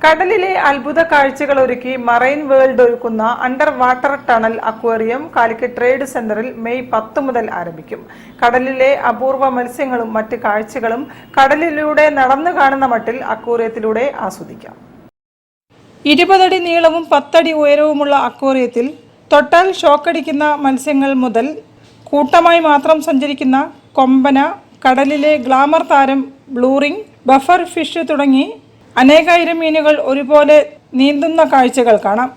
കടലിലെ അത്ഭുത കാഴ്ചകൾ ഒരുക്കി മറൈൻ വേൾഡ് ഒരുക്കുന്ന under water tunnel aquarium Calicut trade സെന്ററിൽ മെയ് 10 മുതൽ ആരംഭിക്കും. കടലിലെ അപൂർവ മത്സ്യങ്ങളും മറ്റ് കാഴ്ചകളും കടലിലൂടെ നടന്നു കാണുന്ന മട്ടിൽ അക്വേറിയത്തിലൂടെ ആസ്വദിക്കാം. 20 അടി നീളവും 10 അടി ഉയരവുമുള്ള അക്വേറിയത്തിൽ തൊട്ടാൽ ഷോക്കടിക്കുന്ന മത്സ്യങ്ങൾ മുതൽ കൂട്ടമായി മാത്രം സഞ്ചരിക്കുന്ന കൊമ്പന, കടലിലെ ഗ്ലാമർ താരം ബ്ലൂറിംഗ്, ബഫർ ഫിഷ് തുടങ്ങി അനേകായിരം മീനുകൾ ഒരുപോലെ നീന്തുന്ന കാഴ്ചകൾ കാണാം.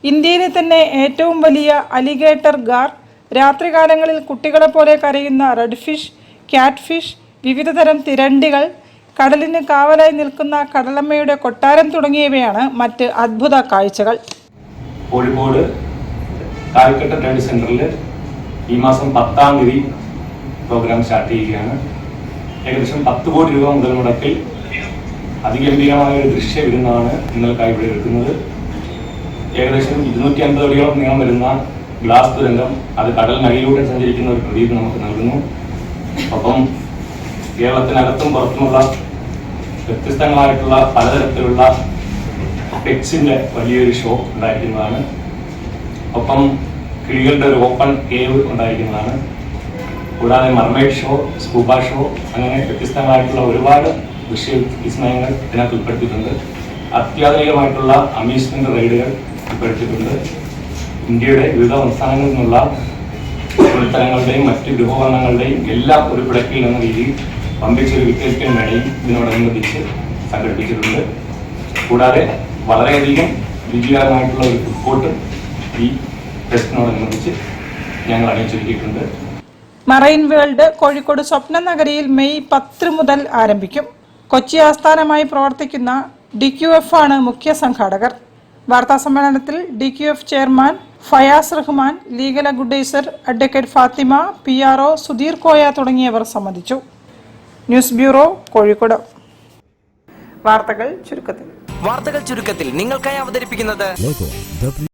ഇന്ത്യയിലെ തന്നെ ഏറ്റവും വലിയ അലിഗേറ്റർ ഗാർ, രാത്രികാലങ്ങളിൽ കുട്ടികളെ പോലെ കരയുന്ന റെഡ് ഫിഷ്, ക്യാറ്റ് ഫിഷ്, വിവിധതരം തിരണ്ടികൾ, കടലിന് കാവലായി നിൽക്കുന്ന കടലമ്മയുടെ കൊട്ടാരം തുടങ്ങിയവയാണ് മറ്റ് അത്ഭുത കാഴ്ചകൾ. കോഴിക്കോട് കാലിക്കറ്റ് ട്രേഡ് സെന്ററിൽ ഈ മാസം 10-ാം തീയതി പ്രോഗ്രാം സ്റ്റാർട്ട് ചെയ്യുകയാണ്. ഏകദേശം 10 കോടി രൂപ മുതൽ മുടക്കിൽ അതിഗംഭീരമായ ഒരു ദൃശ്യ വിരുന്നാണ് നിങ്ങൾക്കായി ഇവിടെ എടുക്കുന്നത്. ഏകദേശം 250 അടിയോളം നീളം വരുന്ന ഗ്ലാസ് തുരങ്കം അത് കടലിനടിയിലൂടെ സഞ്ചരിക്കുന്ന ഒരു പ്രതീതി നമുക്ക് നൽകുന്നു. ഒപ്പം കേരളത്തിനകത്തും പുറത്തുമുള്ള വ്യത്യസ്തങ്ങളായിട്ടുള്ള പലതരത്തിലുള്ള പെറ്റ്സിന്റെ വലിയൊരു ഷോ ഉണ്ടായിരിക്കുന്നതാണ്. ഒപ്പം കിളികളുടെ ഒരു ഓപ്പൺ കേവ് ഉണ്ടായിരിക്കുന്നതാണ്. കൂടാതെ മർമൈഡ് ഷോ, സ്കൂബ ഷോ, അങ്ങനെ വ്യത്യസ്തങ്ങളായിട്ടുള്ള ഒരുപാട് ദൃശ്യ വിസ്മയങ്ങൾ ഇതിനകത്ത് ഉൾപ്പെടുത്തിയിട്ടുണ്ട്. അത്യാധുനികമായിട്ടുള്ള അമ്യൂസ്മെന്റ് റൈഡുകൾ ഉൾപ്പെടുത്തിയിട്ടുണ്ട്. ഇന്ത്യയുടെ വിവിധ സംസ്ഥാനങ്ങളിൽ നിന്നുള്ള ഉൾത്തരങ്ങളുടെയും മറ്റ് ഗൃഹോപകരണങ്ങളുടെയും എല്ലാം ഒരു പിടക്കിൽ എന്ന രീതിയിൽ പമ്പിച്ചൊരു വിക്കൽക്കൽ മേളയും ഇതിനോടനുബന്ധിച്ച് സംഘടിപ്പിച്ചിട്ടുണ്ട്. കൂടാതെ വളരെയധികം രുചികരമായിട്ടുള്ള ഒരു ഫുഡ് കോർട്ടും ഈ ഫെസ്റ്റിനോടനുബന്ധിച്ച് ഞങ്ങൾ അണിയിച്ചൊരുക്കിയിട്ടുണ്ട്. മറൈൻ വേൾഡ് കോഴിക്കോട് സ്വപ്ന നഗരിയിൽ മെയ് 10 മുതൽ ആരംഭിക്കും. കൊച്ചി ആസ്ഥാനമായി പ്രവർത്തിക്കുന്ന DQF ആണ് മുഖ്യ സംഘാടകർ. വാർത്താസമ്മേളനത്തിൽ DQF chairman Fayaz Rahman, legal adviser advocate Fathima, PRO Sudheer Koya തുടങ്ങിയവർ സംബന്ധിച്ചു. News bureau, Kozhikode. വാർത്തകൾ ചുരുക്കത്തിൽ നിങ്ങൾക്കായി അവതരിപ്പിക്കുന്നത്